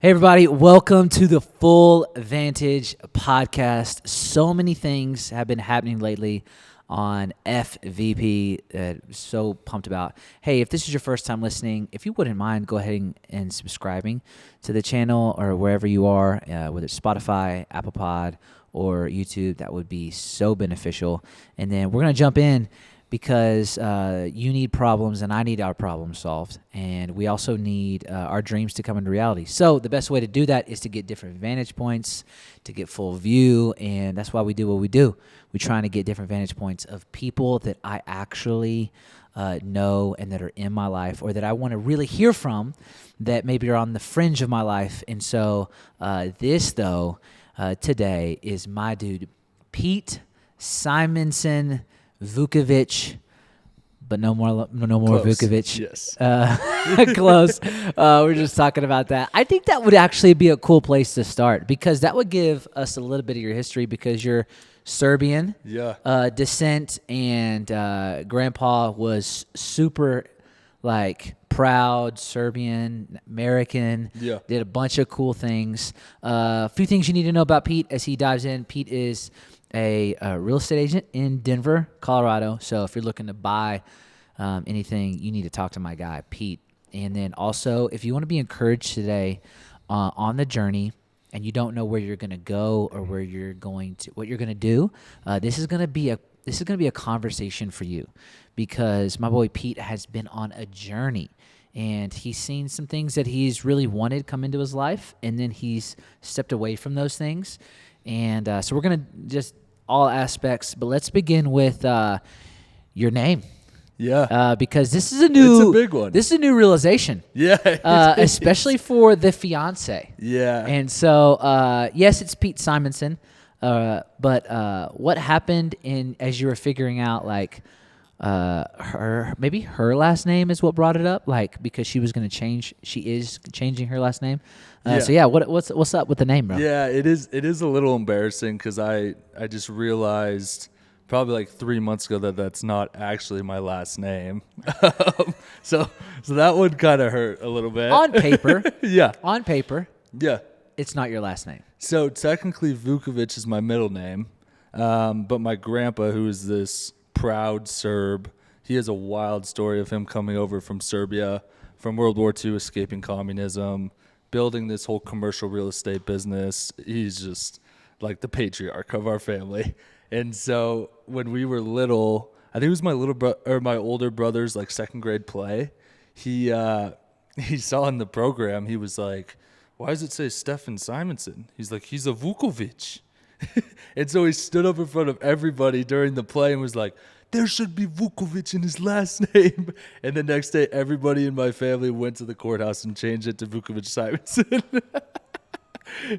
Hey everybody, welcome to the Full Vantage podcast. So many things have been happening lately on FVP that I'm so pumped about. Hey, if this is your first time listening, if you wouldn't mind, go ahead and subscribing to the channel or wherever you are, whether it's Spotify, Apple Pod, or YouTube. That would be so beneficial. And then we're going to jump in because you need problems and I need our problems solved. And we also need our dreams to come into reality. So the best way to do that is to get different vantage points, to get full view. And that's why we do what we do. We're trying to get different vantage points of people that I actually know and that are in my life or that I want to really hear from that maybe are on the fringe of my life. And so today is my dude, Pete Simonson Vukovic, but no more Vukovic. Yes. Close. We're just talking about that. I think that would actually be a cool place to start because that would give us a little bit of your history because you're Serbian descent and grandpa was super proud Serbian American. Yeah. Did a bunch of cool things. A few things you need to know about Pete as he dives in. Pete is a real estate agent in Denver, Colorado. So if you're looking to buy anything, you need to talk to my guy, Pete. And then also, if you want to be encouraged today on the journey and you don't know where you're going to go or what you're going to do, this is going to be a conversation for you because my boy Pete has been on a journey. And he's seen some things that he's really wanted come into his life, and then he's stepped away from those things. And so we're going to just all aspects, but let's begin with your name. Yeah. Because this is It's a big one. This is a new realization. Yeah. Especially for the fiance. Yeah. And so, yes, it's Pete Simonson. But what happened as you were figuring out her last name is what brought it up, because she is changing her last name. So yeah, what's up with the name, bro? Yeah, it is a little embarrassing because I just realized probably 3 months ago that that's not actually my last name. So that would kind of hurt a little bit. On paper. Yeah. On paper. Yeah. It's not your last name. So technically Vukovic is my middle name. But my grandpa, who is this proud Serb, he has a wild story of him coming over from Serbia, from World War II, escaping communism, building this whole commercial real estate business. He's just like the patriarch of our family. And so when we were little, I think it was my older brother's second grade play. He saw in the program, he was like, "Why does it say Stefan Simonson?" He's like, "He's a Vukovic." And so he stood up in front of everybody during the play and was like, "There should be Vukovic in his last name." And the next day, everybody in my family went to the courthouse and changed it to Vukovic Simonson.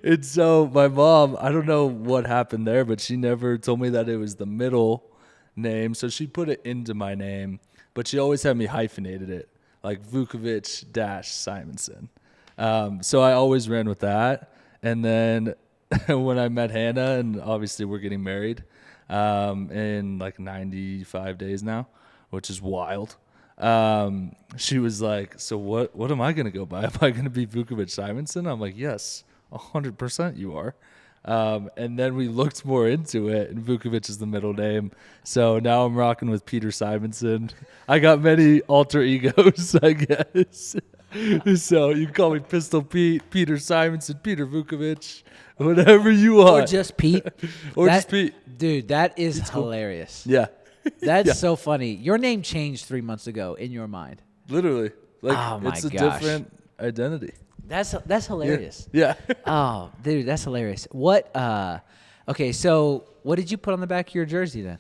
And so my mom, I don't know what happened there, but she never told me that it was the middle name. So she put it into my name, but she always had me hyphenated it, like Vukovic-Simonson. So I always ran with that. And then when I met Hannah, and obviously we're getting married in 95 days now, which is wild. She was like, "So what am I going to go by? Am I going to be Vukovic Simonson?" I'm like, "Yes, 100% you are." And then we looked more into it, and Vukovic is the middle name. So now I'm rocking with Peter Simonson. I got many alter egos, I guess. So you can call me Pistol Pete, Peter Simonson, Peter Vukovic, whatever you want. Or just Pete. Just Pete. Dude, that is It's hilarious. Yeah. That's so funny. Your name changed 3 months ago in your mind. Literally. Oh my it's a gosh. different identity. That's hilarious. Yeah. Oh, dude, that's hilarious. What? Okay, so what did you put on the back of your jersey then?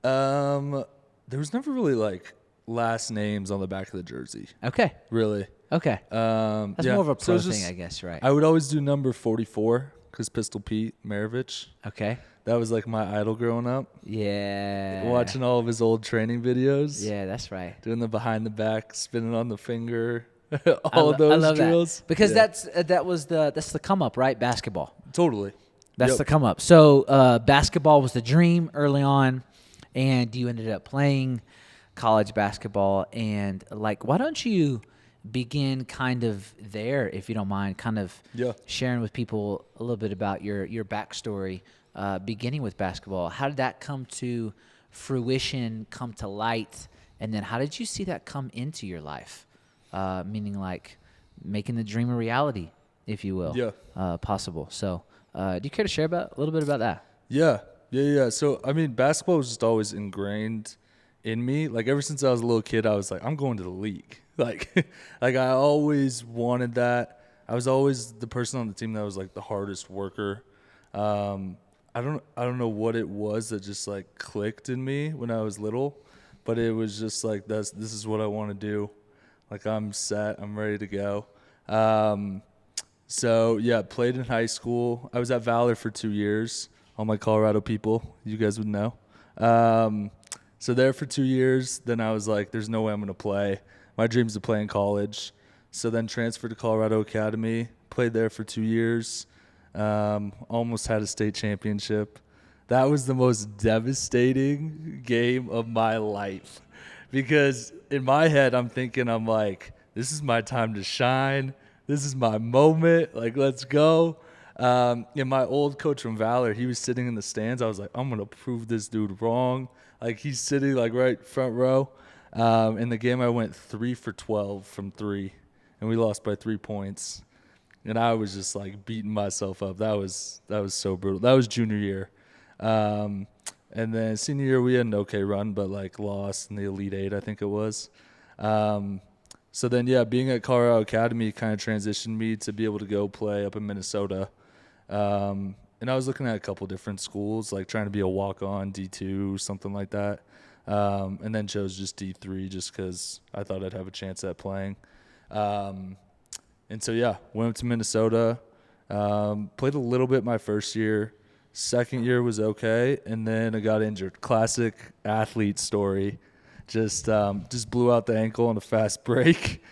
There was never really last names on the back of the jersey. Okay. Really. Okay. That's more of a pro thing, I guess, right? I would always do number 44 because Pistol Pete Maravich. Okay. That was my idol growing up. Yeah. Watching all of his old training videos. Yeah, that's right. Doing the behind the back, spinning on the finger. All of those I love drills. That. Because that's the come up, right? Basketball. Totally. That's the come up. So basketball was the dream early on, and you ended up playing college basketball. And why don't you begin kind of there, if you don't mind, kind of Yeah. sharing with people a little bit about your backstory, beginning with basketball. How did that come to fruition, come to light, and then how did you see that come into your life? Meaning like making the dream a reality, if you will, possible. So, do you care to share a little bit about that? Yeah. So, I mean, basketball was just always ingrained in me. Like, ever since I was a little kid, I was like, I'm going to the league. Like, like I always wanted that. I was always the person on the team that was, like, the hardest worker. I don't know what it was that just, like, clicked in me when I was little, but it was just like, this is what I want to do. Like, I'm set. I'm ready to go. So, yeah, played in high school. I was at Valor for 2 years. All my Colorado people, you guys would know. So there for 2 years. Then I was like, there's no way I'm going to play. My dream's to play in college. So then transferred to Colorado Academy. Played there for 2 years. Almost had a state championship. That was the most devastating game of my life. Because in my head, I'm like, this is my time to shine. This is my moment. Like, let's go. And my old coach from Valor, he was sitting in the stands. I was like, I'm going to prove this dude wrong. Like, he's sitting, like, right front row. In the game, I went 3 for 12 from 3, and we lost by 3 points. And I was just, like, beating myself up. That was so brutal. That was junior year. And then senior year, we had an okay run, but, like, lost in the Elite Eight, I think it was. So then, yeah, being at Colorado Academy kind of transitioned me to be able to go play up in Minnesota. And I was looking at a couple different schools, like trying to be a walk-on D2, something like that. And then chose just D3 just because I thought I'd have a chance at playing. And so, yeah, went up to Minnesota, played a little bit my first year. Second year was okay, and then I got injured. Classic athlete story. Just blew out the ankle on a fast break,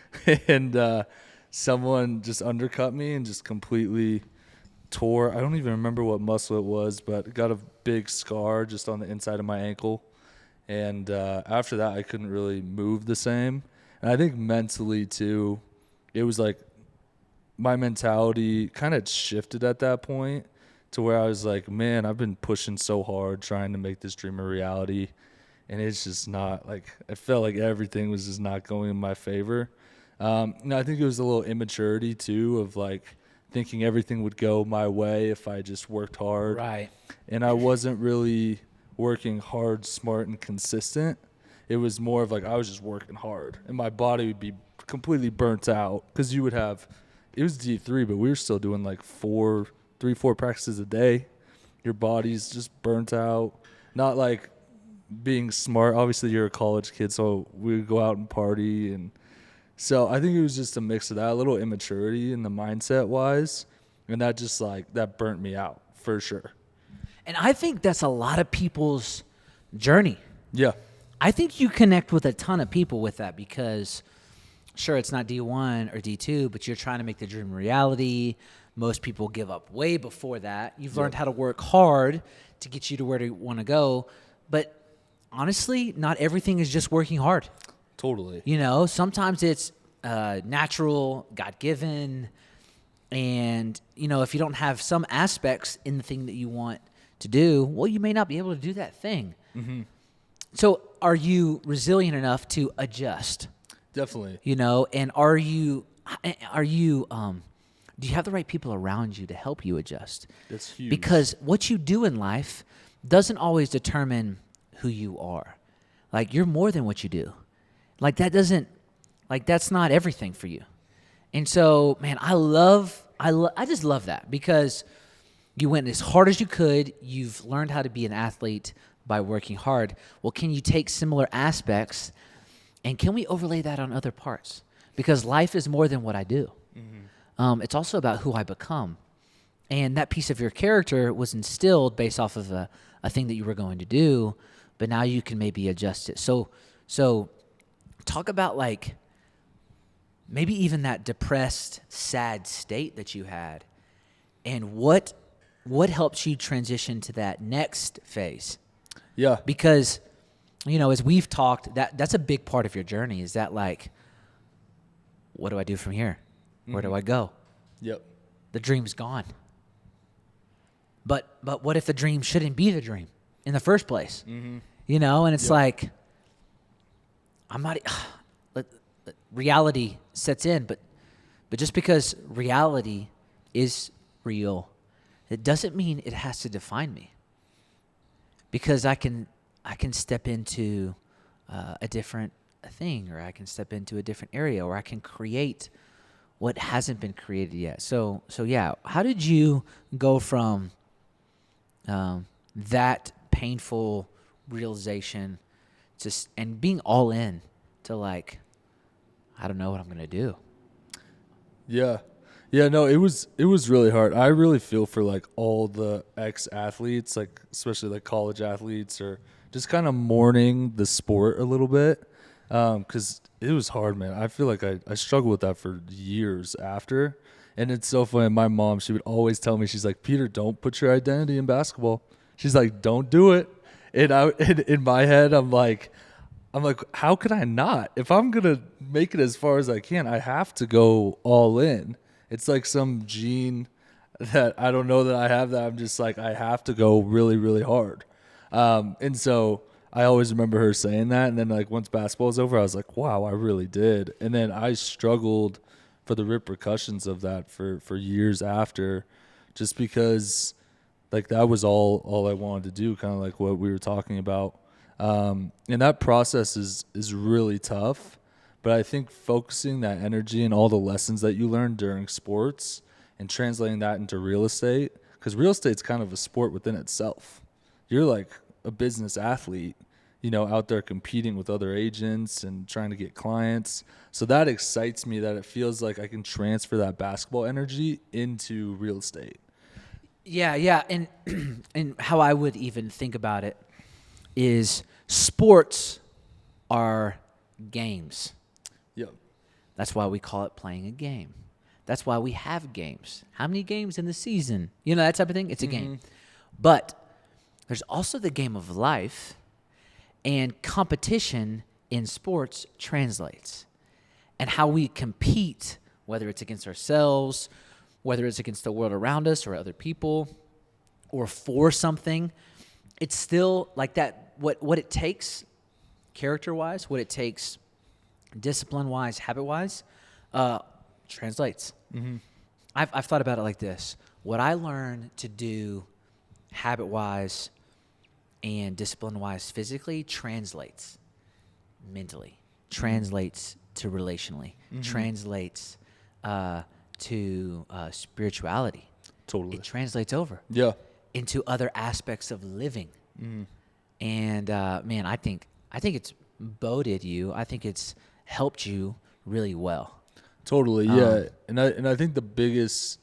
and someone just undercut me and just completely tore. I don't even remember what muscle it was, but got a big scar just on the inside of my ankle. And after that, I couldn't really move the same. And I think mentally, too, it was like my mentality kind of shifted at that point to where I was like, man, I've been pushing so hard trying to make this dream a reality. And it's just not, like, I felt like everything was just not going in my favor. And I think it was a little immaturity, too, of, like, thinking everything would go my way if I just worked hard. Right. And I wasn't really working hard, smart, and consistent. It was more of, like, I was just working hard. And my body would be completely burnt out because you would have – it was D3, but we were still doing, like, 4 practices a day. Your body's just burnt out. Not, like – being smart. Obviously, you're a college kid, so we would go out and party. And so I think it was just a mix of that, a little immaturity in the mindset-wise, and that just, like, that burnt me out for sure. And I think that's a lot of people's journey. Yeah. I think you connect with a ton of people with that because, sure, it's not D1 or D2, but you're trying to make the dream a reality. Most people give up way before that. You've learned how to work hard to get you to where you want to go, but honestly, not everything is just working hard. Totally. You know, sometimes it's natural, God-given, and, you know, if you don't have some aspects in the thing that you want to do, well, you may not be able to do that thing. Mm-hmm. So are you resilient enough to adjust? Definitely. You know, and do you have the right people around you to help you adjust? That's huge. Because what you do in life doesn't always determine who you are. Like, you're more than what you do. Like, that's not everything for you. And so, man, I just love that because you went as hard as you could. You've learned how to be an athlete by working hard. Well, can you take similar aspects and can we overlay that on other parts? Because life is more than what I do. Mm-hmm. It's also about who I become. And that piece of your character was instilled based off of a thing that you were going to do, but now you can maybe adjust it. So talk about, like, maybe even that depressed, sad state that you had, and what helps you transition to that next phase. Yeah. Because, you know, as we've talked, that's a big part of your journey, is that, like, what do I do from here? Where do I go? Yep. The dream's gone. But what if the dream shouldn't be the dream in the first place? You know, and it's like, I'm not. Reality sets in, but just because reality is real, it doesn't mean it has to define me. Because I can step into a different thing, or I can step into a different area, or I can create what hasn't been created yet. So yeah, how did you go from that painful realization and being all in to like, I don't know what I'm gonna do? Yeah. Yeah, no, it was really hard. I really feel for like all the ex-athletes, like especially like college athletes, or just kind of mourning the sport a little bit, because it was hard, man. I feel like I struggled with that for years after. And it's so funny. My mom, she would always tell me, she's like, Peter, don't put your identity in basketball. She's like, don't do it. And in my head, I'm like, how could I not? If I'm going to make it as far as I can, I have to go all in. It's like some gene that I don't know that I have, that I'm just like, I have to go really, really hard. And so I always remember her saying that. And then like once basketball was over, I was like, wow, I really did. And then I struggled for the repercussions of that for years after, just because like that was all I wanted to do, kind of like what we were talking about. And that process is really tough. But I think focusing that energy and all the lessons that you learn during sports and translating that into real estate, because real estate's kind of a sport within itself. You're like a business athlete, you know, out there competing with other agents and trying to get clients. So that excites me, that it feels like I can transfer that basketball energy into real estate. Yeah. And and how I would even think about it is sports are games. Yep. That's why we call it playing a game. That's why we have games. How many games in the season? You know, that type of thing. It's a game. But there's also the game of life, and competition in sports translates. And how we compete, whether it's against ourselves, whether it's against the world around us or other people, or for something, it's still like that. What it takes, character-wise, what it takes, discipline-wise, habit-wise, translates. I've thought about it like this. What I learn to do habit-wise and discipline-wise physically translates mentally, translates to relationally, translates to spirituality. Totally. It translates over into other aspects of living. And man, I think it's boded you. I think it's helped you really well. Totally, yeah. And I think the biggest,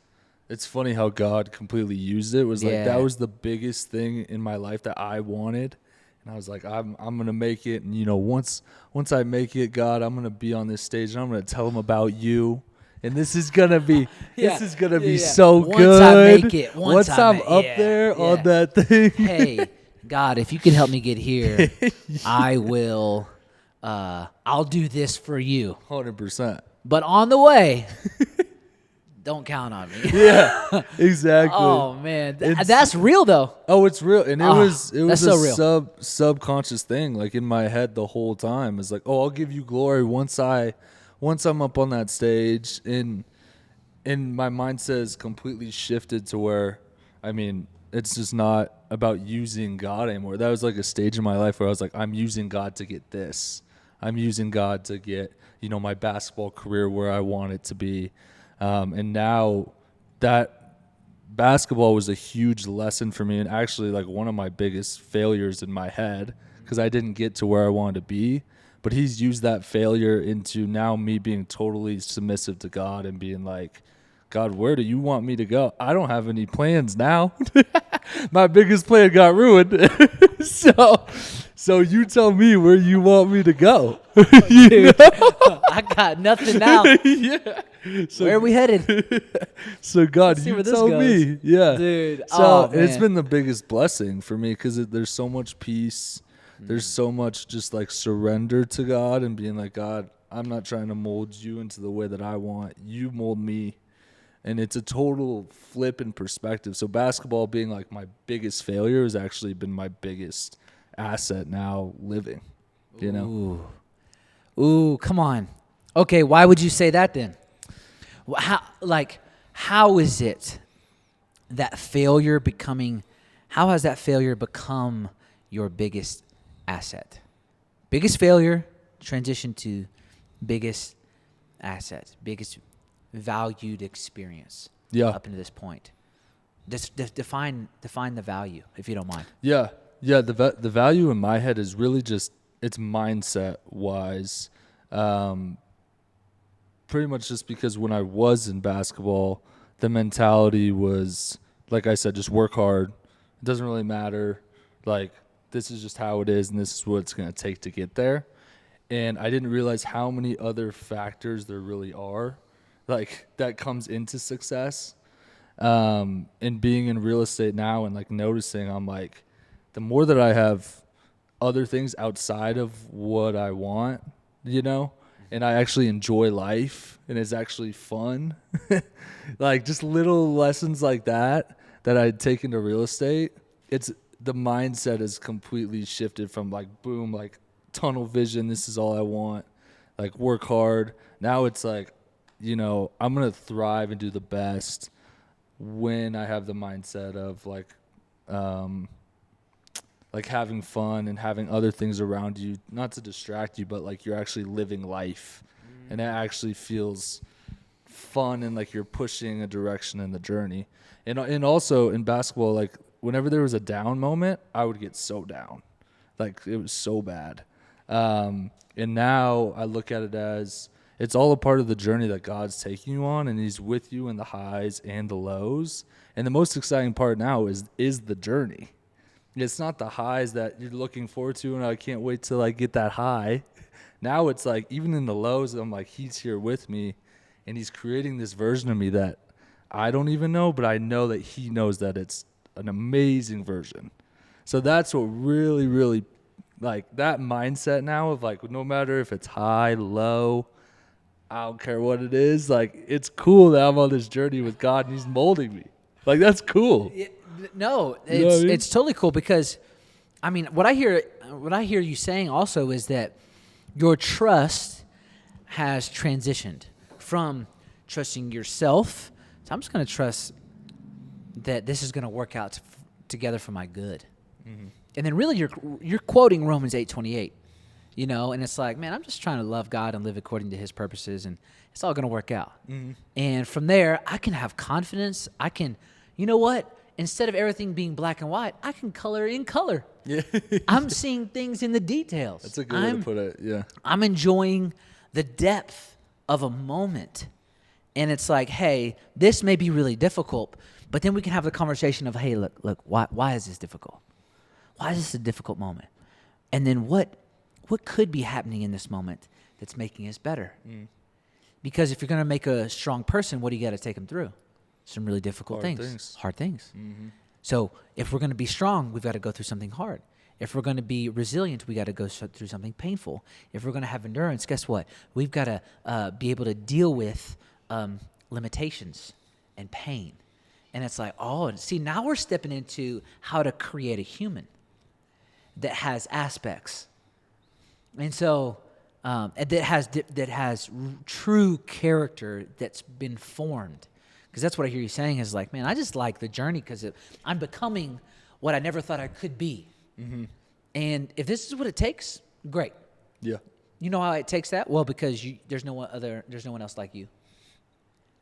it's funny how God completely used it. Was like that was the biggest thing in my life that I wanted. And I was like, I'm gonna make it. And you know, once I make it, God, I'm gonna be on this stage and I'm gonna tell them about you. And this is gonna be so once good. Once I make it, once I'm up there on that thing. Hey, God, if you can help me get here, I will. I'll do this for you. 100%. But on the way, don't count on me. Yeah, exactly. Oh man, that's real though. Oh, it's real, and it was so a real. subconscious thing, like in my head the whole time. It's like, oh, I'll give you glory once I'm up on that stage, and my mindset is completely shifted to where, I mean, it's just not about using God anymore. That was like a stage in my life where I was like, I'm using God to get this. I'm using God to get, you know, my basketball career where I want it to be. And now that basketball was a huge lesson for me, and actually like one of my biggest failures in my head, because I didn't get to where I wanted to be. But he's used that failure into now me being totally submissive to God and being like, God, where do you want me to go? I don't have any plans now. My biggest plan got ruined. So you tell me where you want me to go. Dude, I got nothing now. Yeah. So, where are we headed? So God, you tell me. Yeah. Dude. So it's been the biggest blessing for me, because there's so much peace. There's so much just like surrender to God and being like, God, I'm not trying to mold you into the way that I want. You mold me. And it's a total flip in perspective. So basketball being like my biggest failure has actually been my biggest asset now living, you know? Ooh, come on. Okay, why would you say that then? How is it that failure becoming, how has that failure become your biggest asset? Biggest failure, transition to biggest asset, biggest valued experience up into this point. Just define the value, if you don't mind. Yeah. The value in my head is really just, it's mindset wise. Pretty much just because when I was in basketball, the mentality was, like I said, just work hard. It doesn't really matter. Like, this is just how it is, and this is what it's going to take to get there. And I didn't realize how many other factors there really are, like, that comes into success. And being in real estate now and, like, noticing, I'm like, the more that I have other things outside of what I want, you know, and I actually enjoy life and it's actually fun, like just little lessons like that I'd take into real estate, it's the mindset is completely shifted from like, boom, like tunnel vision, this is all I want, like work hard. Now it's like, you know, I'm going to thrive and do the best when I have the mindset of like having fun and having other things around you, not to distract you, but like you're actually living life and it actually feels fun and like you're pushing a direction in the journey. And also in basketball, like whenever there was a down moment, I would get so down. Like it was so bad. And now I look at it as it's all a part of the journey that God's taking you on, and he's with you in the highs and the lows. And the most exciting part now is the journey. It's not the highs that you're looking forward to, and I can't wait till I get that high. Now it's like, even in the lows, I'm like, he's here with me, and he's creating this version of me that I don't even know, but I know that he knows that it's an amazing version. So that's what really, really, like, that mindset now of, like, no matter if it's high, low, I don't care what it is. Like, it's cool that I'm on this journey with God, and he's molding me. Like, that's cool. No, You know what I mean? it's totally cool because, I mean, what I hear you saying also is that your trust has transitioned from trusting yourself to I'm just going to trust that this is going to work out together for my good. Mm-hmm. And then really you're quoting Romans 8:28, you know, and it's like, man, I'm just trying to love God and live according to his purposes, and it's all going to work out. Mm-hmm. And from there, I can have confidence. I can, you know what? Instead of everything being black and white, I can color in color. Yeah. I'm seeing things in the details. That's a good way to put it, yeah. I'm enjoying the depth of a moment. And it's like, hey, this may be really difficult, but then we can have the conversation of, hey, look, why is this difficult? Why is this a difficult moment? And then what could be happening in this moment that's making us better? Mm. Because if you're going to make a strong person, what do you got to take them through? Some really difficult things. Hard things. Mm-hmm. So if we're going to be strong, we've got to go through something hard. If we're going to be resilient, we got to go through something painful. If we're going to have endurance, guess what? We've got to be able to deal with limitations and pain. And it's like, oh, see, now we're stepping into how to create a human that has aspects. And so that has true character that's been formed. Because that's what I hear you saying is like, man, I just like the journey because I'm becoming what I never thought I could be. Mm-hmm. And if this is what it takes, great. Yeah. You know how it takes that? Well, because there's no one else like you.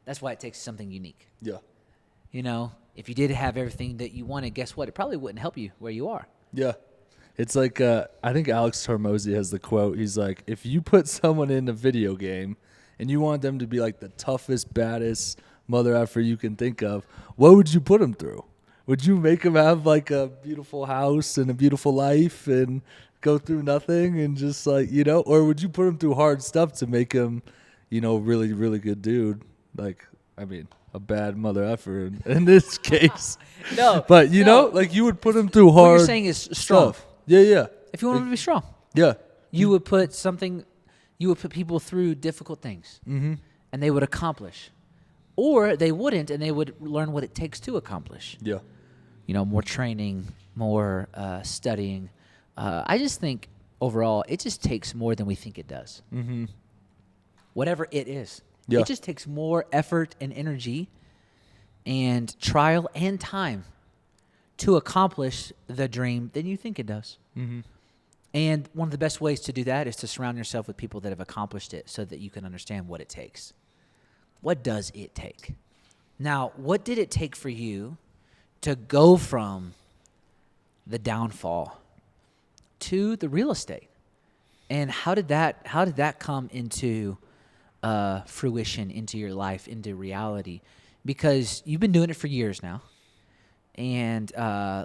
That's why it takes something unique. Yeah. You know, if you did have everything that you wanted, guess what? It probably wouldn't help you where you are. Yeah. It's like, I think Alex Hormozy has the quote. He's like, if you put someone in a video game and you want them to be like the toughest, baddest mother effer you can think of, what would you put them through? Would you make them have like a beautiful house and a beautiful life and go through nothing and just like, you know, or would you put them through hard stuff to make them, you know, really, really good dude? Like, I mean, a bad mother effer in this case. No. But, you know, like you would put them through hard What you're saying is strong. Stuff. Yeah, yeah. If you want them to be strong. Yeah. You would put something You would put people through difficult things, Mm-hmm. and they would accomplish. Or they wouldn't, and they would learn what it takes to accomplish. Yeah. More training, more studying. I just think overall, it just takes more than we think it does. Mm-hmm. Whatever it is. Yeah. It just takes more effort and energy and trial and time to accomplish the dream than you think it does. Mm-hmm. And one of the best ways to do that is to surround yourself with people that have accomplished it so that you can understand what it takes. What does it take? Now, what did it take for you to go from the downfall to the real estate? And how did that come into fruition, into your life, into reality? Because you've been doing it for years now. And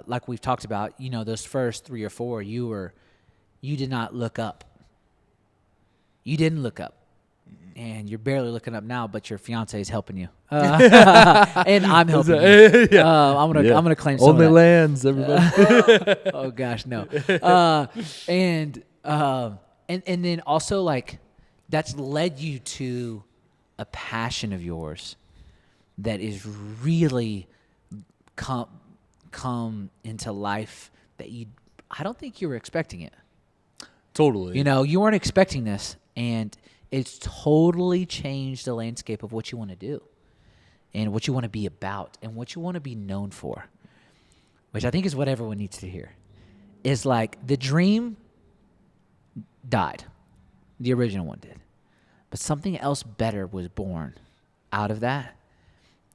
like we've talked about, those first 3 or 4, you did not look up. You didn't look up. And you're barely looking up now, but your fiance is helping you, and I'm helping you. I'm gonna claim some Only of that. lands, everybody. Oh gosh, no. And then also like that's led you to a passion of yours that is really come into life that I don't think you were expecting it. Totally. You weren't expecting this, and it's totally changed the landscape of what you want to do and what you want to be about and what you want to be known for, which I think is what everyone needs to hear, is like the dream died. The original one did. But something else better was born out of that,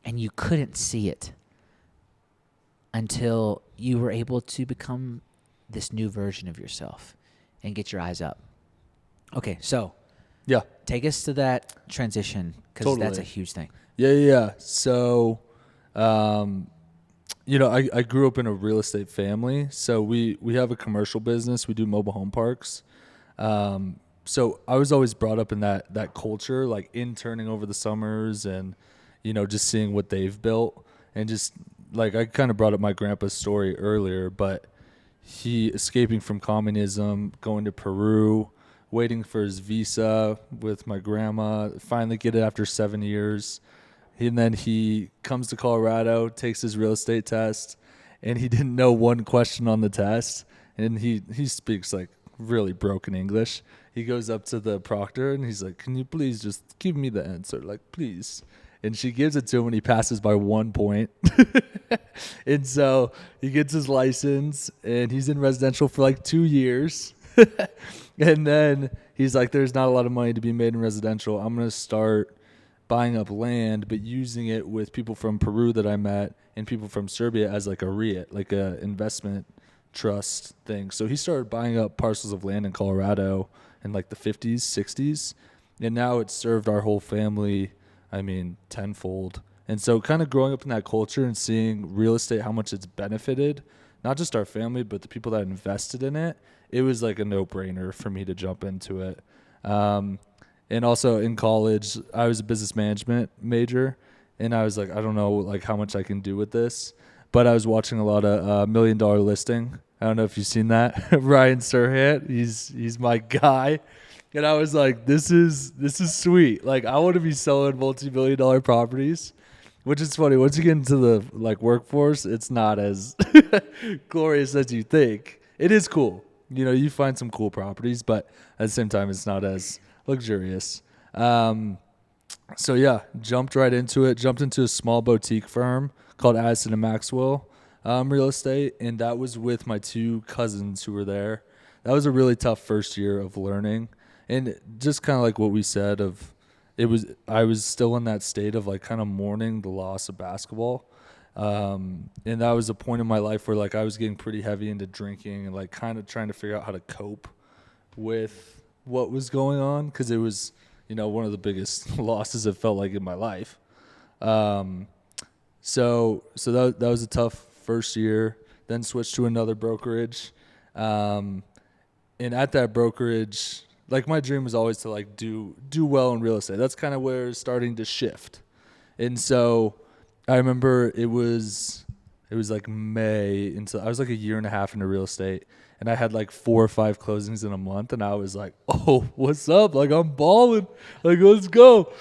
and you couldn't see it until you were able to become this new version of yourself and get your eyes up. Okay, so Yeah. take us to that transition, because Totally. that's a huge thing. Yeah. So, I grew up in a real estate family. So we have a commercial business. We do mobile home parks. So I was always brought up in that culture, like interning over the summers and, just seeing what they've built. And just like I kind of brought up my grandpa's story earlier, but he escaping from communism, going to Peru, waiting for his visa with my grandma, finally get it after 7 years. And then he comes to Colorado, takes his real estate test, and he didn't know one question on the test. And he speaks like really broken English. He goes up to the proctor and he's like, "Can you please just give me the answer? Like, please." And she gives it to him and he passes by 1 point. And so he gets his license and he's in residential for like 2 years. And then he's like, there's not a lot of money to be made in residential. I'm going to start buying up land, but using it with people from Peru that I met and people from Serbia as like a REIT, like a investment trust thing. So he started buying up parcels of land in Colorado in like the 50s, 60s. And now it's served our whole family, tenfold. And so kind of growing up in that culture and seeing real estate, how much it's benefited, not just our family, but the people that invested in it, it was like a no-brainer for me to jump into it. And also in college, I was a business management major, and I was like, I don't know like how much I can do with this. But I was watching a lot of $1 Million Listing. I don't know if you've seen that. Ryan Serhant, he's my guy. And I was like, this is sweet. Like, I want to be selling multi-million-dollar properties, which is funny. Once you get into the like workforce, it's not as glorious as you think. It is cool. You find some cool properties, but at the same time, it's not as luxurious. So yeah, jumped right into it. Jumped into a small boutique firm called Addison and Maxwell Real Estate, and that was with my 2 cousins who were there. That was a really tough first year of learning. And just kind of like what we said I was still in that state of like kind of mourning the loss of basketball. And that was a point in my life where like I was getting pretty heavy into drinking and like kind of trying to figure out how to cope with what was going on. 'Cause it was, one of the biggest losses it felt like in my life. So that was a tough first year, then switched to another brokerage. And at that brokerage, like my dream was always to like do well in real estate. That's kind of where it's starting to shift. And so I remember it was It was like May until I was like a year and a half into real estate, and I had like 4 or 5 closings in a month, and I was like, "Oh, what's up? Like I'm balling. Like let's go."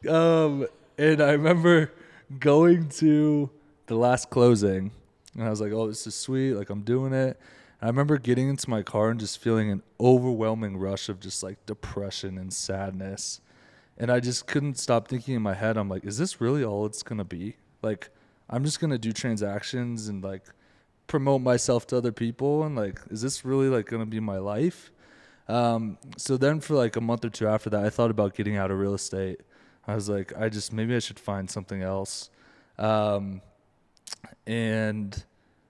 And I remember going to the last closing, and I was like, "Oh, this is sweet. Like I'm doing it." And I remember getting into my car and just feeling an overwhelming rush of just like depression and sadness. And I just couldn't stop thinking in my head, I'm like, is this really all it's going to be? Like, I'm just going to do transactions and like promote myself to other people. And like, is this really like going to be my life? So then for like a month or two after that, I thought about getting out of real estate. I was like, maybe I should find something else. And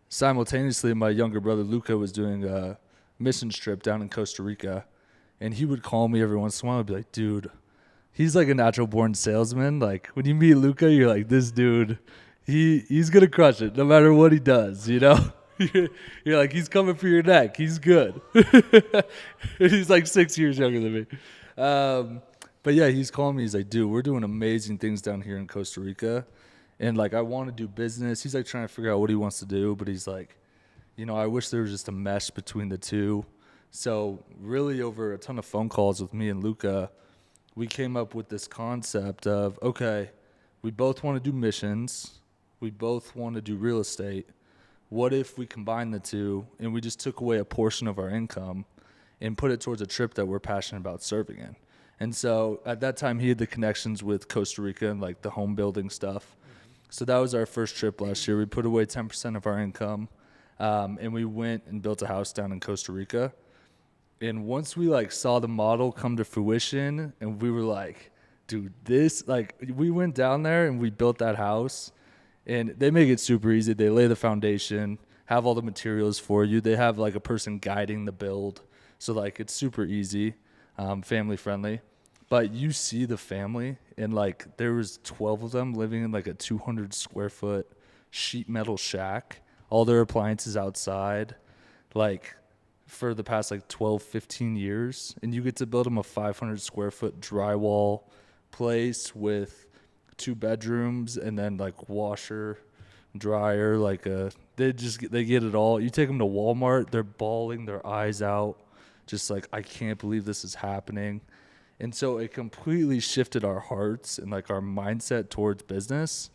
simultaneously, my younger brother, Luca, was doing a missions trip down in Costa Rica. And he would call me every once in a while and be like, dude, he's like a natural born salesman. Like when you meet Luca, you're like, this dude, he's gonna crush it no matter what he does, you know? You're like, he's coming for your neck. He's good. He's like 6 years younger than me. But yeah, he's calling me. He's like, dude, we're doing amazing things down here in Costa Rica. And like, I want to do business. He's like trying to figure out what he wants to do, but he's like, I wish there was just a mesh between the two. So really over a ton of phone calls with me and Luca, we came up with this concept of, okay, we both want to do missions. We both want to do real estate. What if we combine the two and we just took away a portion of our income and put it towards a trip that we're passionate about serving in? And so at that time, he had the connections with Costa Rica and like the home building stuff. So that was our first trip last year. We put away 10% of our income, and we went and built a house down in Costa Rica. And once we like saw the model come to fruition, and we were like, dude, this, like, we went down there and we built that house, and they make it super easy. They lay the foundation, have all the materials for you. They have like a person guiding the build. So like it's super easy, family friendly. But you see the family, and like there was 12 of them living in like a 200 square foot sheet metal shack. All their appliances outside, like for the past like 12, 15 years. And you get to build them a 500 square foot drywall place with 2 bedrooms and then like washer, dryer, like they get it all. You take them to Walmart, they're bawling their eyes out, just like, I can't believe this is happening. And so it completely shifted our hearts and like our mindset towards business.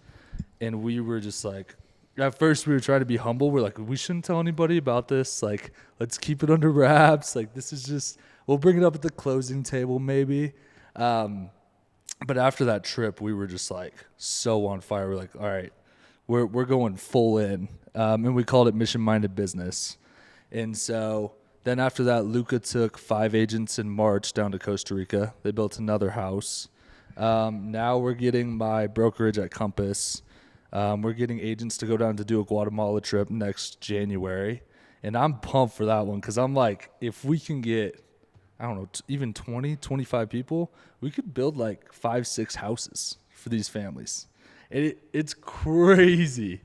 And we were just like, at first we were trying to be humble. We're like, we shouldn't tell anybody about this. Like, let's keep it under wraps. Like, this is just, we'll bring it up at the closing table maybe. But after that trip, we were just like so on fire. We're like, all right, we're going full in. And we called it Mission Minded Business. And so then after that, Luca took 5 agents in March down to Costa Rica. They built another house. Now we're getting my brokerage at Compass. We're getting agents to go down to do a Guatemala trip next January. And I'm pumped for that one because I'm like, if we can get, I don't know, even 20, 25 people, we could build like 5, 6 houses for these families. And it's crazy.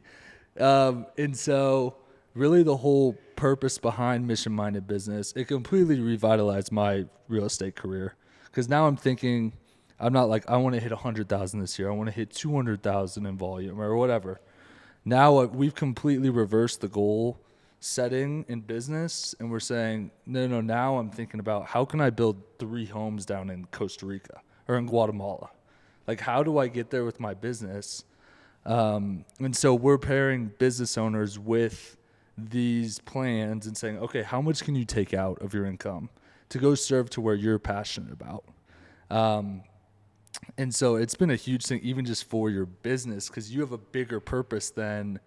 And so really the whole purpose behind Mission Minded Business, it completely revitalized my real estate career. Because now I'm thinking, I'm not like, I want to hit 100,000 this year. I want to hit 200,000 in volume or whatever. Now we've completely reversed the goal setting in business, and we're saying, no, now I'm thinking about how can I build 3 homes down in Costa Rica or in Guatemala? Like, how do I get there with my business? And so we're pairing business owners with these plans and saying, okay, how much can you take out of your income to go serve to where you're passionate about? And so it's been a huge thing, even just for your business, because you have a bigger purpose than,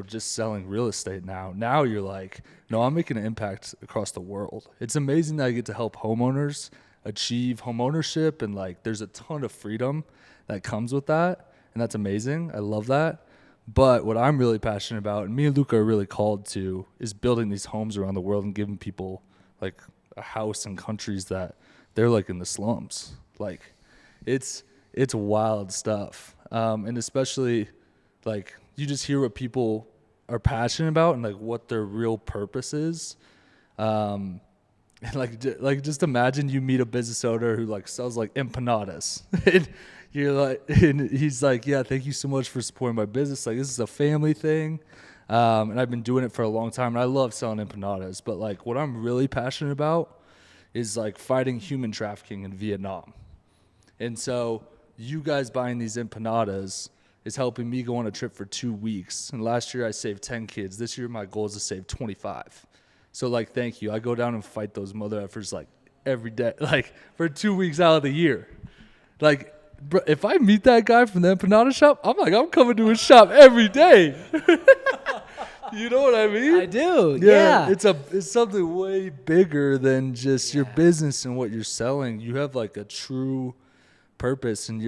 just selling real estate now. Now you're like, no, I'm making an impact across the world. It's amazing that I get to help homeowners achieve home ownership, and like there's a ton of freedom that comes with that, and that's amazing. I love that. But what I'm really passionate about, and me and Luca are really called to, is building these homes around the world and giving people like a house in countries that they're like in the slums. Like, it's wild stuff. And especially like you just hear what people are passionate about and like what their real purpose is. And like just imagine you meet a business owner who like sells like empanadas. And you're like, and he's like, yeah, thank you so much for supporting my business. Like, this is a family thing. And I've been doing it for a long time, and I love selling empanadas. But like, what I'm really passionate about is like fighting human trafficking in Vietnam. And so you guys buying these empanadas is helping me go on a trip for 2 weeks. And last year I saved 10 kids. This year my goal is to save 25. So like, thank you. I go down and fight those mother effers like every day, like for 2 weeks out of the year. Like, bro, if I meet that guy from the empanada shop, I'm like, I'm coming to his shop every day. You know what I mean? I do. Yeah. It's something way bigger than just your business and what you're selling. You have like a true purpose, and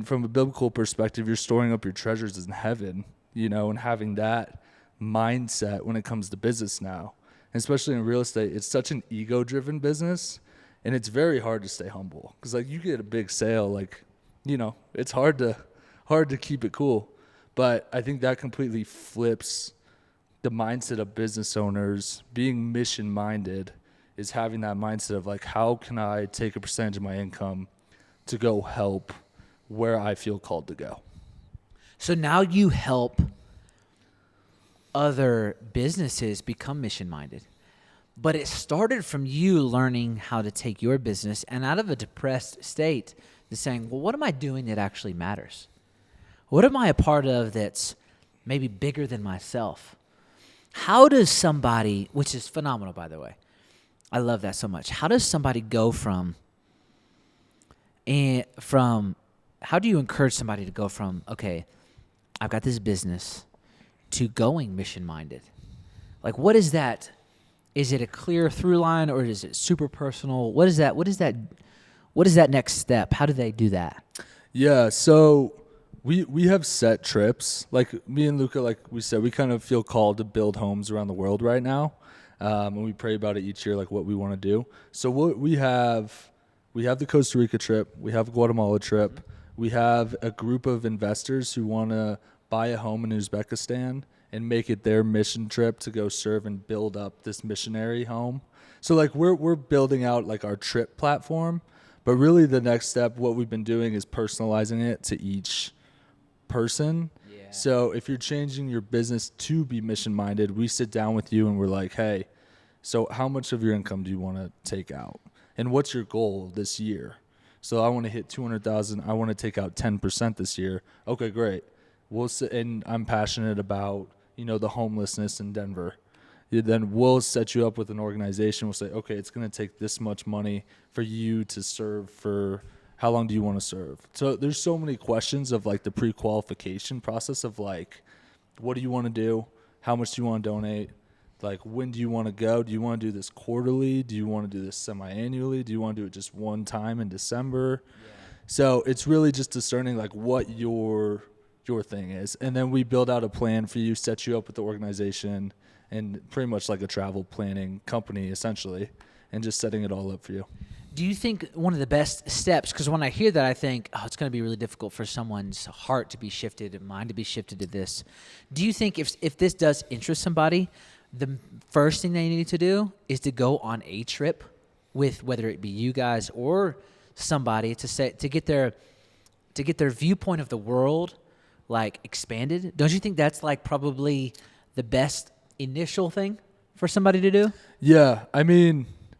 from a biblical perspective, you're storing up your treasures in heaven, and having that mindset when it comes to business now, and especially in real estate. It's such an ego-driven business, and it's very hard to stay humble because like you get a big sale, like, it's hard to keep it cool. But I think that completely flips the mindset of business owners. Being mission-minded is having that mindset of like, how can I take a percentage of my income to go help where I feel called to go. So now you help other businesses become mission-minded. But it started from you learning how to take your business and out of a depressed state to saying, well, what am I doing that actually matters? What am I a part of that's maybe bigger than myself? How does somebody, which is phenomenal, by the way, I love that so much. How does somebody go from how do you encourage somebody to go from, okay, I've got this business, to going mission-minded? Like, what is that? Is it a clear through line, or is it super personal? What is that? What is that next step? How do they do that? Yeah, so we have set trips. Like me and Luca, like we said, we kind of feel called to build homes around the world right now. And we pray about it each year, like what we want to do. So what we have the Costa Rica trip. We have a Guatemala trip. We have a group of investors who want to buy a home in Uzbekistan and make it their mission trip to go serve and build up this missionary home. So like we're building out like our trip platform, but really the next step, what we've been doing is personalizing it to each person. Yeah. So if you're changing your business to be mission minded, we sit down with you and we're like, hey, so how much of your income do you want to take out? And what's your goal this year? So I want to hit 200,000. I want to take out 10% this year. Okay, great. And I'm passionate about, the homelessness in Denver. Then we'll set you up with an organization. We'll say, okay, it's going to take this much money for you to serve for how long do you want to serve? So there's so many questions of like the pre-qualification process of like, what do you want to do? How much do you want to donate? Like, when do you want to go? Do you want to do this quarterly? Do you want to do this semi-annually? Do you want to do it just one time in December? Yeah. So it's really just discerning like what your thing is. And then we build out a plan for you, set you up with the organization, and pretty much like a travel planning company essentially, and just setting it all up for you. Do you think one of the best steps, because when I hear that, I think, it's going to be really difficult for someone's heart to be shifted and mind to be shifted to this. Do you think if this does interest somebody, the first thing they need to do is to go on a trip with, whether it be you guys or somebody, to get their viewpoint of the world like expanded? Don't you think that's like probably the best initial thing for somebody to do? Yeah,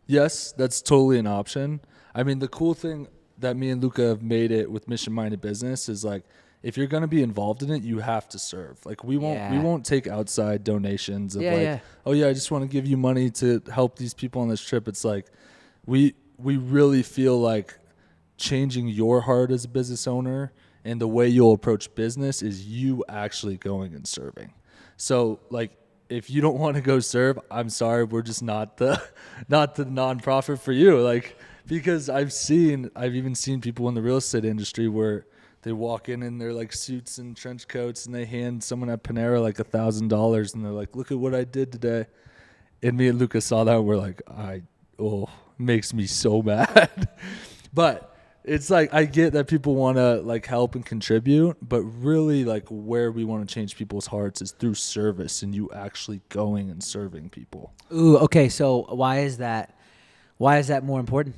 yes, that's totally an option. The cool thing that me and Luca have made it with Mission Minded Business is like, if you're going to be involved in it, you have to serve. Like we won't take outside donations of oh yeah, I just want to give you money to help these people on this trip. It's like we really feel like changing your heart as a business owner and the way you'll approach business is you actually going and serving. So like, if you don't want to go serve, I'm sorry, we're just not the nonprofit for you. Like, because I've even seen people in the real estate industry where they walk in their like suits and trench coats and they hand someone at Panera like $1,000 and they're like, look at what I did today. And me and Lucas saw that and we're like, makes me so mad. But it's like, I get that people want to like help and contribute, but really like where we want to change people's hearts is through service and you actually going and serving people. Ooh, okay. So why is that? Why is that more important?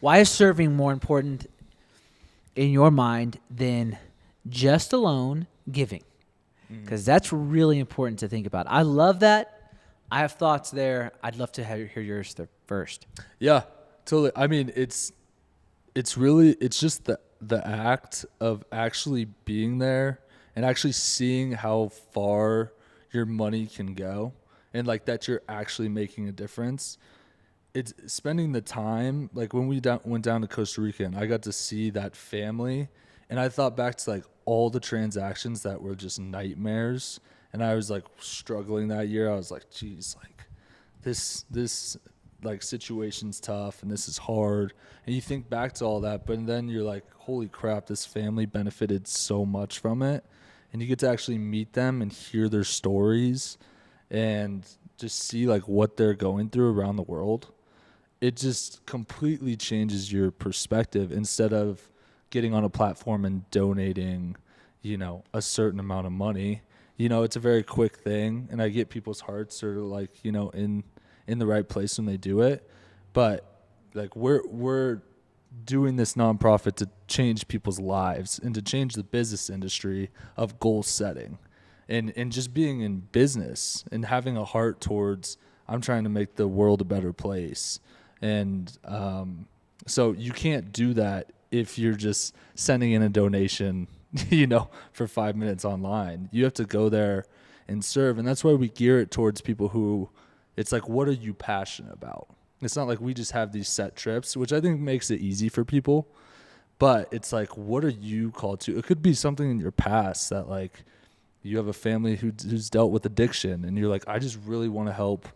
Why is serving more important in your mind than just alone giving? Because that's really important to think about. I love that. I have thoughts there. I'd love to hear yours first. Yeah, totally. I mean, it's just the act of actually being there and actually seeing how far your money can go, and like that you're actually making a difference. It's spending the time, like when we went down to Costa Rica and I got to see that family, and I thought back to like all the transactions that were just nightmares, and I was like struggling that year. I was like, geez, like this like situation's tough and this is hard, and you think back to all that, but then you're like, holy crap, this family benefited so much from it, and you get to actually meet them and hear their stories and just see like what they're going through around the world. It just completely changes your perspective. Instead of getting on a platform and donating, a certain amount of money, it's a very quick thing, and I get people's hearts are like, in the right place when they do it. But like we're doing this nonprofit to change people's lives and to change the business industry of goal setting, and just being in business and having a heart towards, I'm trying to make the world a better place. And so you can't do that if you're just sending in a donation, for 5 minutes online. You have to go there and serve. And that's why we gear it towards people who, it's like, what are you passionate about? It's not like we just have these set trips, which I think makes it easy for people. But it's like, what are you called to? It could be something in your past that, like, you have a family who's dealt with addiction, and you're like, I just really want to help,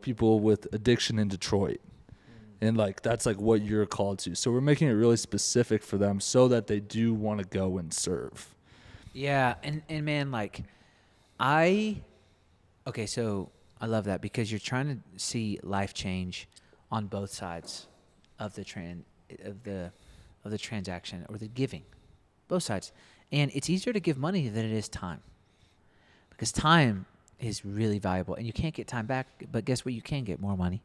people with addiction in Detroit. And like, that's like what you're called to. So we're making it really specific for them so that they do want to go and serve. Yeah, and man, like, okay, so I love that because you're trying to see life change on both sides of the transaction or the giving, both sides. And it's easier to give money than it is time, because time is really valuable, and you can't get time back. But guess what? You can get more money.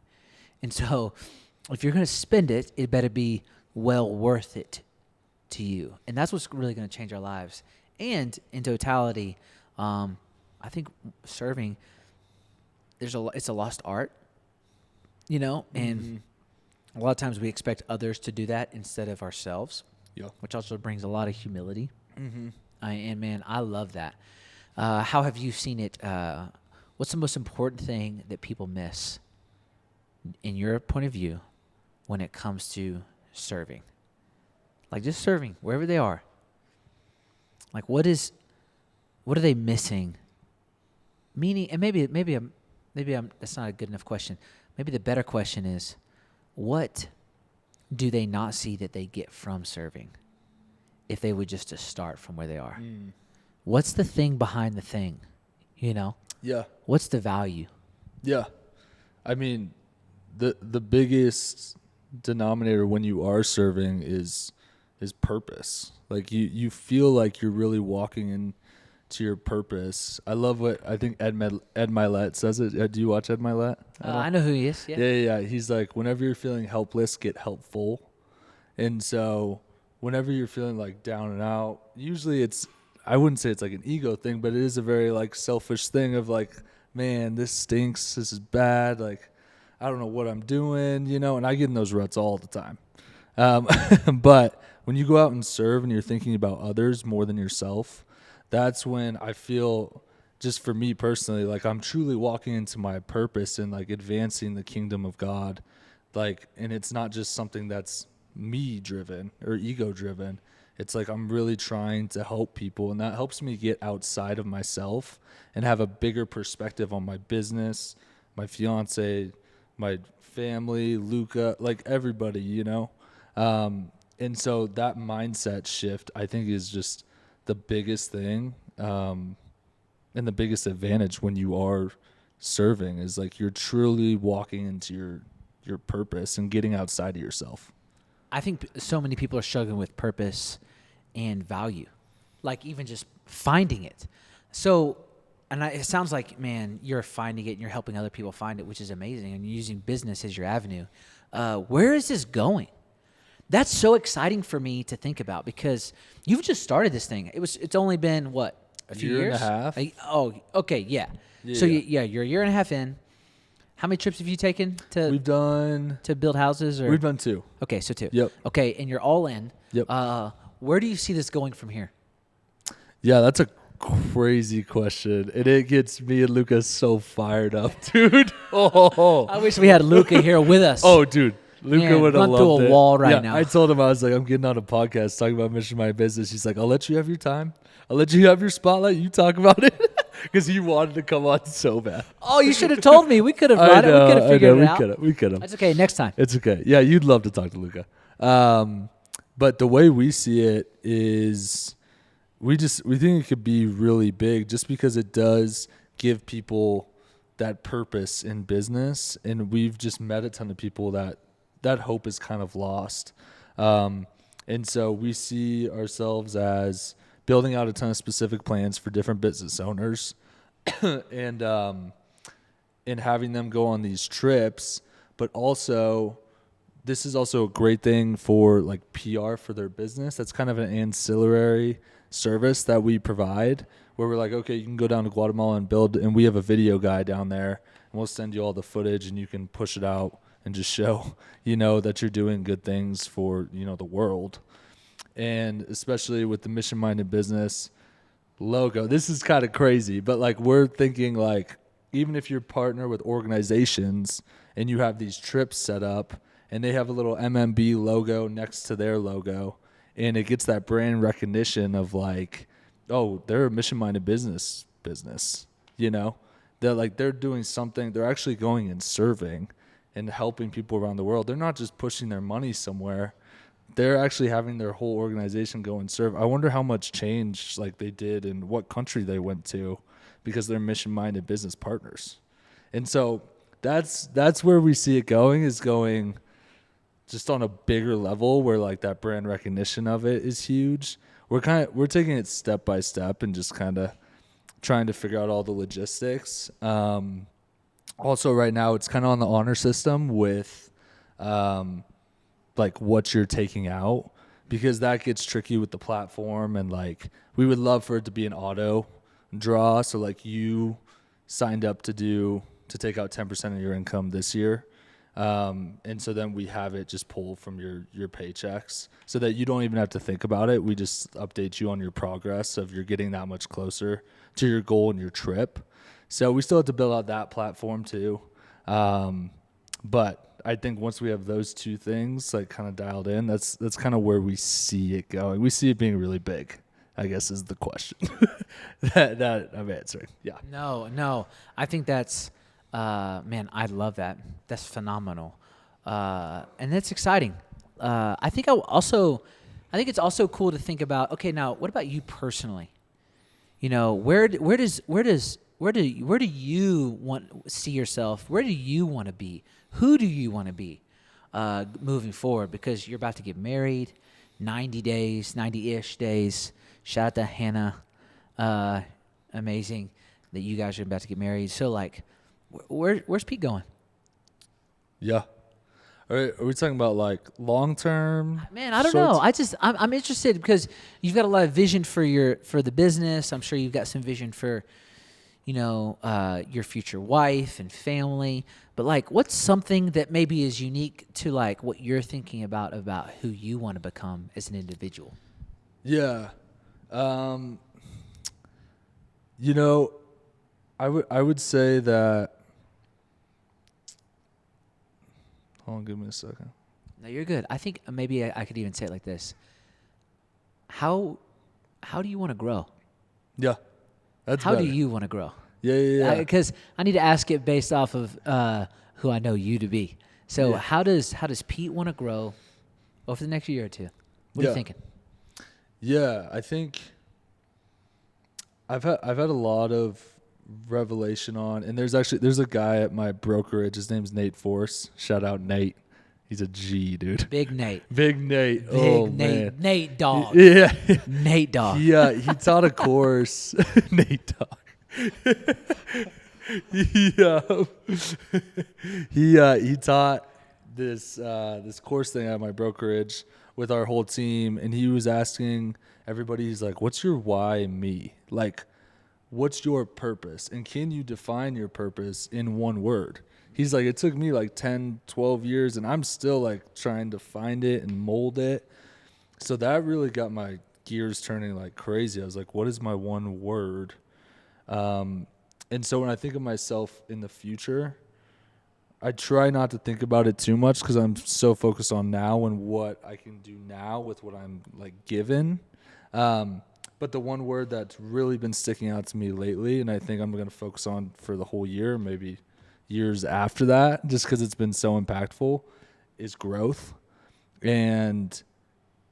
And so if you're going to spend it, it better be well worth it to you. And that's what's really going to change our lives. And in totality, I think serving, it's a lost art, and a lot of times we expect others to do that instead of ourselves, which also brings a lot of humility. And man, I love that. How have you seen it? What's the most important thing that people miss in your point of view when it comes to serving? Like, just serving wherever they are. Like, what are they missing? Meaning, and maybe I'm that's not a good enough question. Maybe the better question is, what do they not see that they get from serving if they would just start from where they are? What's the thing behind the thing? Yeah. What's the value? Yeah. I mean, the biggest denominator when you are serving is purpose. Like, you feel like you're really walking into your purpose. I love what I think Ed Milet says it. Do you watch Ed Milet? I know who he is. Yeah. He's like, whenever you're feeling helpless, get helpful. And so whenever you're feeling like down and out, usually I wouldn't say it's like an ego thing, but it is a very like selfish thing of like, man, this stinks. This is bad. Like, I don't know what I'm doing, and I get in those ruts all the time. But when you go out and serve and you're thinking about others more than yourself, that's when I feel, just for me personally, like I'm truly walking into my purpose and like advancing the kingdom of God. Like, and it's not just something that's me driven or ego driven. It's like I'm really trying to help people, and that helps me get outside of myself and have a bigger perspective on my business, my fiance, my family, Luca, like everybody, and so that mindset shift, I think, is just the biggest thing, and the biggest advantage when you are serving is like you're truly walking into your purpose and getting outside of yourself. I think so many people are struggling with purpose and value, like even just finding it. So it sounds like, man, you're finding it and you're helping other people find it, which is amazing. And you're using business as your avenue. Where is this going? That's so exciting for me to think about because you've just started this thing. It's only been what, a few year years? and a half. Oh, okay, yeah. So you're a year and a half in. How many trips have you taken to build houses? We've done 2. Okay, so 2. Yep. Okay, and you're all in. Yep. Where do you see this going from here? Yeah, that's a crazy question, and it gets me and Luca so fired up, dude. I wish we had Luca here with us. Oh, dude. Luca would have loved it. Run through a wall right now. I told him, I was like, I'm getting on a podcast talking about Mission My Business. He's like, I'll let you have your time. I'll let you have your spotlight. You talk about it. Because he wanted to come on so bad. Oh, you should have told me. We could have brought it. We could have figured it out. We could have. That's okay. Next time. It's okay. Yeah, you'd love to talk to Luca. But the way we see it is we think it could be really big just because it does give people that purpose in business. And we've just met a ton of people that hope is kind of lost. And so we see ourselves as building out a ton of specific plans for different business owners and having them go on these trips. But also, this is also a great thing for like PR for their business. That's kind of an ancillary service that we provide where we're like, okay, you can go down to Guatemala and build, and we have a video guy down there, and we'll send you all the footage and you can push it out and just show, that you're doing good things for, the world. And especially with the mission-minded business logo, this is kind of crazy, but like we're thinking like, even if you're partner with organizations and you have these trips set up and they have a little MMB logo next to their logo, and it gets that brand recognition of like, oh, they're a mission-minded business, they're doing something, they're actually going and serving and helping people around the world. They're not just pushing their money somewhere. They're actually having their whole organization go and serve. I wonder how much change like they did and what country they went to because they're mission-minded business partners. And so that's where we see it going just on a bigger level where like that brand recognition of it is huge. We're taking it step by step and just kind of trying to figure out all the logistics. Also right now it's kind of on the honor system with like what you're taking out, because that gets tricky with the platform. And like we would love for it to be an auto draw, so like you signed up to take out 10% of your income this year, and so then we have it just pull from your paychecks so that you don't even have to think about it. We just update you on your progress of you're getting that much closer to your goal and your trip. So we still have to build out that platform too, but I think once we have those two things like kind of dialed in, that's kind of where we see it going. We see it being really big, I guess, is the question that I'm answering. Yeah. No. I think that's, man, I love that. That's phenomenal. And that's exciting. I think it's also cool to think about, okay, now what about you personally? Where do you see yourself? Where do you want to be? Who do you want to be moving forward? Because you're about to get married, 90-ish days. Shout out to Hannah. Amazing that you guys are about to get married. So, like, where's Pete going? Yeah. Are we talking about, like, long-term? Man, I don't know. I'm interested because you've got a lot of vision for the business. I'm sure you've got some vision for your future wife and family, but like, what's something that maybe is unique to like what you're thinking about who you want to become as an individual? Yeah. I would say that, hold on, give me a second. No, you're good. I think maybe I could even say it like this. How do you want to grow? Yeah. That's How better. do you want to grow? Yeah. Because I need to ask it based off of who I know you to be. So how does Pete want to grow over the next year or two? What are you thinking? Yeah, I think I've had a lot of revelation on, and there's a guy at my brokerage. His name's Nate Force. Shout out Nate. He's a G, dude. Big Nate. Big Nate. Nate. Man. Nate Dog. Yeah. Nate Dog. Yeah, he taught a course. Nate Dog. he he taught this course thing at my brokerage with our whole team, and he was asking everybody, he's like, what's your why and me? Like, what's your purpose? And can you define your purpose in one word? He's like, it took me like 10, 12 years, and I'm still like trying to find it and mold it. So that really got my gears turning like crazy. I was like, what is my one word? And so when I think of myself in the future, I try not to think about it too much because I'm so focused on now and what I can do now with what I'm like given. But the one word that's really been sticking out to me lately, and I think I'm going to focus on for the whole year, maybe years after that, just because it's been so impactful, is growth. And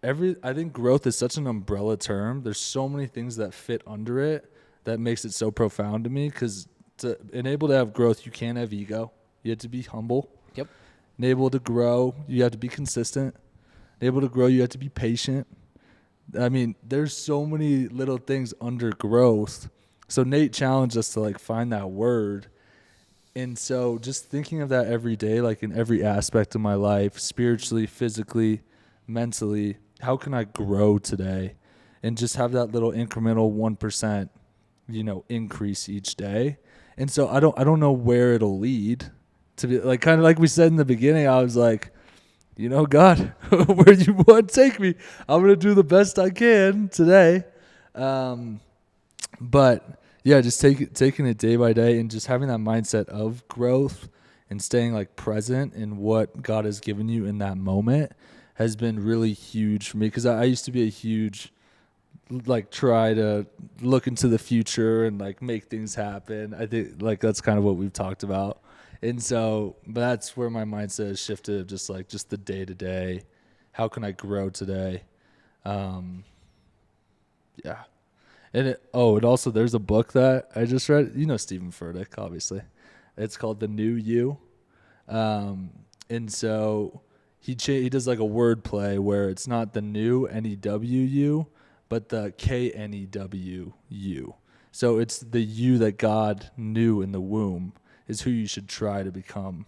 I think growth is such an umbrella term. There's so many things that fit under it that makes it so profound to me, because to enable to have growth, you can't have ego. You have to be humble. Yep. Enable to grow, you have to be consistent. Enable to grow, you have to be patient. I mean, there's so many little things under growth. So Nate challenged us to like find that word. And so just thinking of that every day, like in every aspect of my life, spiritually, physically, mentally, how can I grow today? And just have that little incremental 1%, increase each day. And so I don't know where it'll lead. To be like, kind of like we said in the beginning, I was like, God, where you want to take me, I'm going to do the best I can today. But yeah, just taking it day by day and just having that mindset of growth and staying like present in what God has given you in that moment has been really huge for me. Cause I used to be a huge, like, try to look into the future and like make things happen. I think like that's kind of what we've talked about. And so, but that's where my mindset has shifted, just the day to day. How can I grow today? Yeah. And it also, there's a book that I just read, Stephen Furtick, obviously. It's called The New You. And so he does like a word play where it's not the new N-E-W-U, but the K-N-E-W-U. So it's the you that God knew in the womb is who you should try to become,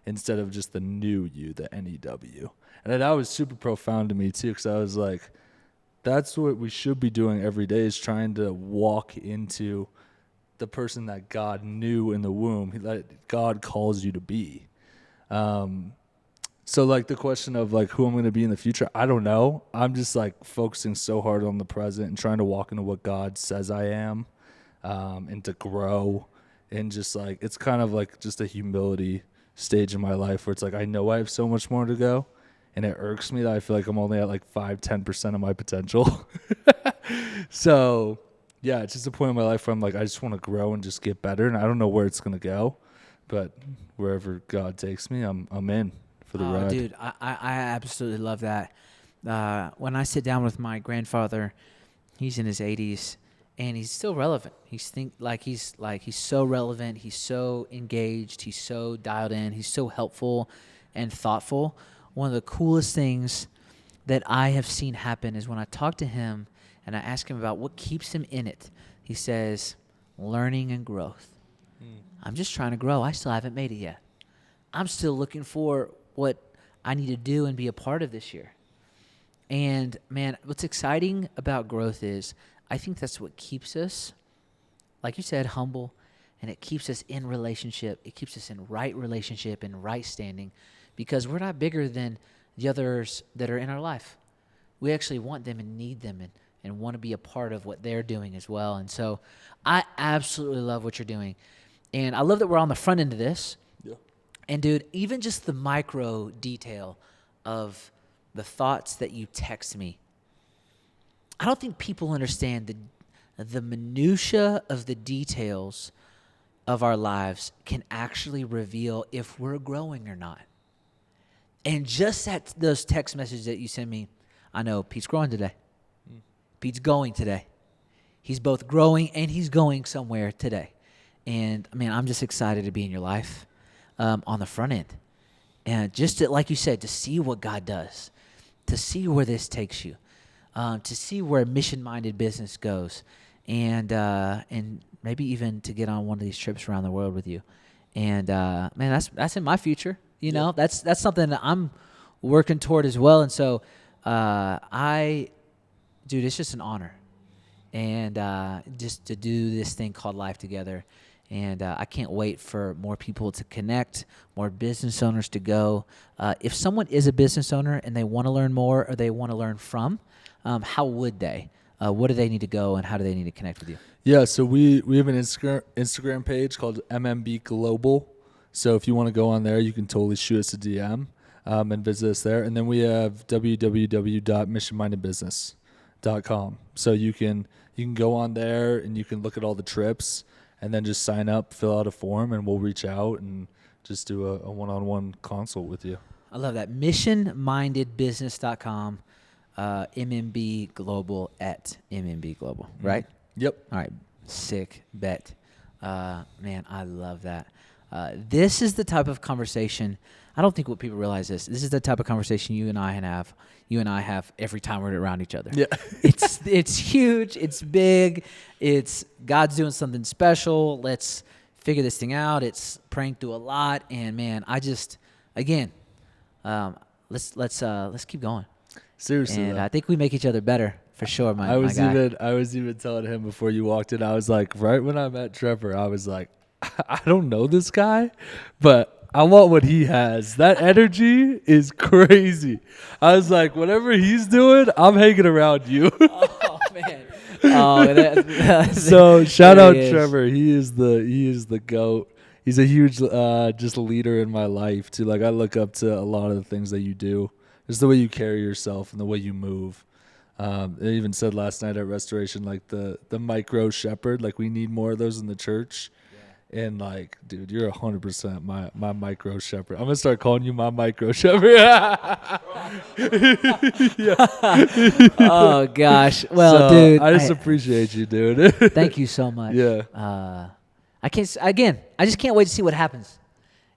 instead of just the new you, the N-E-W. And that was super profound to me too, because I was like, that's what we should be doing every day, is trying to walk into the person that God knew in the womb, that God calls you to be. So like the question of like who I'm going to be in the future, I don't know. I'm just like focusing so hard on the present and trying to walk into what God says I am, and to grow. And just like, it's kind of like just a humility stage in my life where it's like, I know I have so much more to go. And it irks me that I feel like I'm only at like 5-10% of my potential. So yeah, it's just a point in my life where I'm like, I just want to grow and just get better. And I don't know where it's going to go, but wherever God takes me, I'm in for the ride. Dude, I absolutely love that. When I sit down with my grandfather, he's in his 80s. And he's still relevant. He's so relevant. He's so engaged. He's so dialed in. He's so helpful and thoughtful. One of the coolest things that I have seen happen is when I talk to him and I ask him about what keeps him in it. He says, learning and growth. I'm just trying to grow. I still haven't made it yet. I'm still looking for what I need to do and be a part of this year. And man, what's exciting about growth is I think that's what keeps us, like you said, humble, and it keeps us in relationship. It keeps us in right relationship and right standing, because we're not bigger than the others that are in our life. We actually want them and need them and want to be a part of what they're doing as well. And so I absolutely love what you're doing. And I love that we're on the front end of this. Yeah. And dude, even just the micro detail of the thoughts that you text me, I don't think people understand the minutia of the details of our lives can actually reveal if we're growing or not. And just those text messages that you send me, I know Pete's growing today. Pete's going today. He's both growing and he's going somewhere today. And, man, I'm just excited to be in your life on the front end. And just to, like you said, to see what God does, to see where this takes you. To see where mission-minded business goes. and maybe even to get on one of these trips around the world with you. And man, that's in my future. You know, that's something that I'm working toward as well. And so, dude, it's just an honor, and just to do this thing called life together. And I can't wait for more people to connect, more business owners to go. If someone is a business owner and they want to learn more or they want to learn from, how would they? What do they need to go, and how do they need to connect with you? Yeah, so we have an Instagram page called MMB Global. So if you want to go on there, you can totally shoot us a DM and visit us there. And then we have www.missionmindedbusiness.com. So you can go on there and you can look at all the trips and then just sign up, fill out a form, and we'll reach out and just do a one-on-one consult with you. I love that. Missionmindedbusiness.com, MMB Global at MMB Global, right? Yep. All right. Sick bet. Man, I love that. This is the type of conversation, I don't think what people realize this is the type of conversation you and I have every time we're around each other. Yeah. It's huge. It's big. It's God's doing something special. Let's figure this thing out. It's praying through a lot. And man, let's keep going. Seriously. And I think we make each other better for sure, my guy. I was even telling him before you walked in, I was like, right when I met Trevor, I was like, I don't know this guy, but I want what he has. That energy is crazy. I was like, whatever he's doing, I'm hanging around you. Oh man. Oh, so shout out Trevor. He is the GOAT. He's a huge just leader in my life too. Like I look up to a lot of the things that you do. Just the way you carry yourself and the way you move. I even said last night at Restoration, like the micro shepherd, like we need more of those in the church. And like, dude, you're 100% my micro shepherd. I'm gonna start calling you my micro shepherd. Oh gosh. Well, so, dude, I just appreciate you, dude. Thank you so much. Yeah. I just can't wait to see what happens.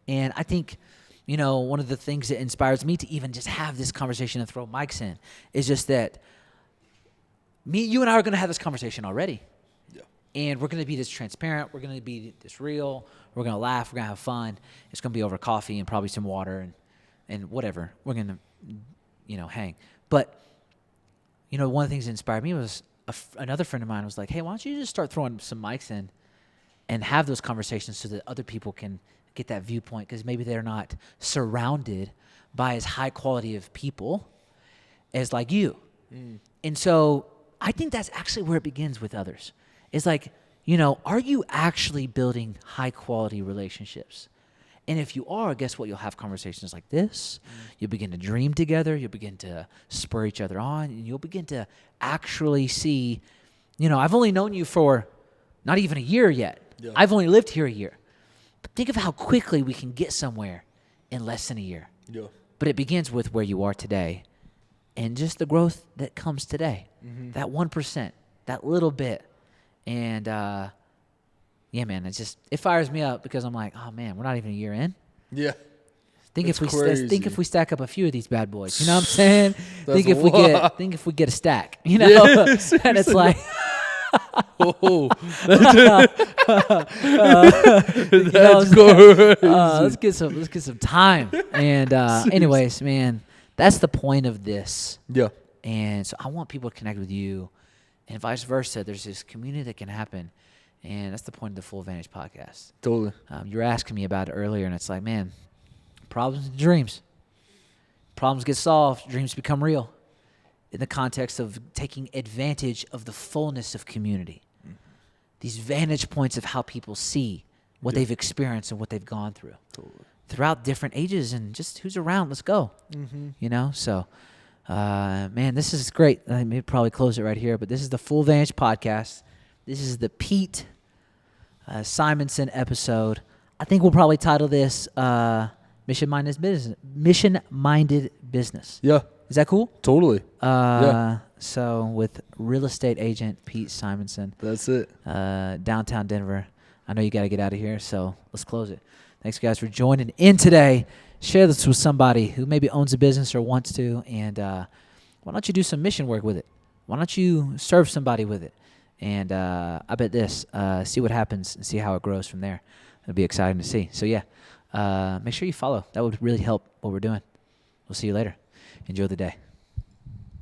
And I think, one of the things that inspires me to even just have this conversation and throw mics in is just that you and I are going to have this conversation already. And we're going to be this transparent. We're going to be this real. We're going to laugh. We're going to have fun. It's going to be over coffee and probably some water and whatever. We're going to, hang. But, one of the things that inspired me was another friend of mine was like, hey, why don't you just start throwing some mics in and have those conversations so that other people can get that viewpoint, because maybe they're not surrounded by as high quality of people as like you. And so I think that's actually where it begins with others. It's like, are you actually building high-quality relationships? And if you are, guess what? You'll have conversations like this. You'll begin to dream together. You'll begin to spur each other on. And you'll begin to actually see, I've only known you for not even a year yet. Yeah. I've only lived here a year. But think of how quickly we can get somewhere in less than a year. Yeah. But it begins with where you are today and just the growth that comes today. Mm-hmm. That 1%, that little bit. And, yeah, man, it fires me up because I'm like, oh, man, we're not even a year in. Yeah. Think if we stack up a few of these bad boys. You know what I'm saying? think if we get a stack, Yeah, and it's like that's crazy. Let's get some time. And anyways, man, that's the point of this. Yeah. And so I want people to connect with you. And vice versa, there's this community that can happen. And that's the point of the Full Vantage podcast. Totally. You were asking me about it earlier, and it's like, man, problems and dreams. Problems get solved, dreams become real in the context of taking advantage of the fullness of community. Mm-hmm. These vantage points of how people see what they've experienced and what they've gone through. Totally. Throughout different ages and just who's around, let's go. Mm-hmm. So... man, this is great. I may probably close it right here, but this is the Full Vantage podcast. This is the Pete Simonson episode. I think we'll probably title this Mission-Minded Business. Yeah. Is that cool? Totally. So with real estate agent Pete Simonson. That's it. Downtown Denver. I know you got to get out of here, so let's close it. Thanks, guys, for joining in today. Share this with somebody who maybe owns a business or wants to, and why don't you do some mission work with it? Why don't you serve somebody with it? And I bet see what happens and see how it grows from there. It'll be exciting to see. So, yeah, make sure you follow. That would really help what we're doing. We'll see you later. Enjoy the day.